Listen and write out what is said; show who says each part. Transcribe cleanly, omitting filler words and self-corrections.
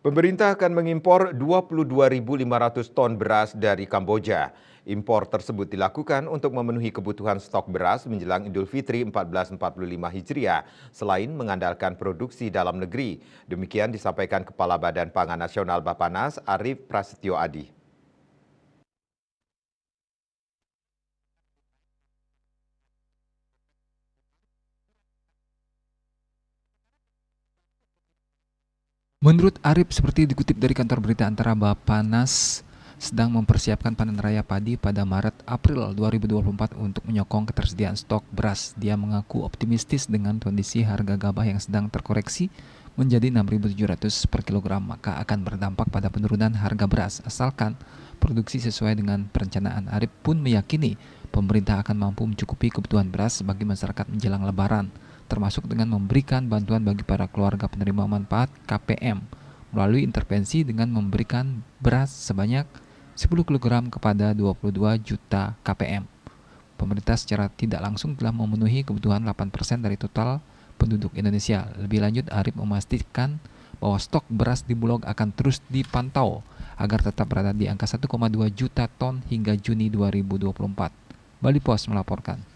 Speaker 1: Pemerintah akan mengimpor 22.500 ton beras dari Kamboja. Impor tersebut dilakukan untuk memenuhi kebutuhan stok beras menjelang Idul Fitri 1445 Hijriah, selain mengandalkan produksi dalam negeri. Demikian disampaikan Kepala Badan Pangan Nasional Bappenas, Arief Prasetyo Adi.
Speaker 2: Menurut Arif, seperti dikutip dari kantor berita antara Bappenas, sedang mempersiapkan panen raya padi pada Maret-April 2024 untuk menyokong ketersediaan stok beras. Dia mengaku optimistis dengan kondisi harga gabah yang sedang terkoreksi menjadi 6.700 per kilogram, maka akan berdampak pada penurunan harga beras, asalkan produksi sesuai dengan perencanaan. Arif pun meyakini pemerintah akan mampu mencukupi kebutuhan beras bagi masyarakat menjelang Lebaran, termasuk dengan memberikan bantuan bagi para keluarga penerima manfaat KPM melalui intervensi dengan memberikan beras sebanyak 10 kg kepada 22 juta KPM. Pemerintah secara tidak langsung telah memenuhi kebutuhan 8% dari total penduduk Indonesia. Lebih lanjut, Arif memastikan bahwa stok beras di Bulog akan terus dipantau agar tetap berada di angka 1,2 juta ton hingga Juni 2024. Bali Pos melaporkan.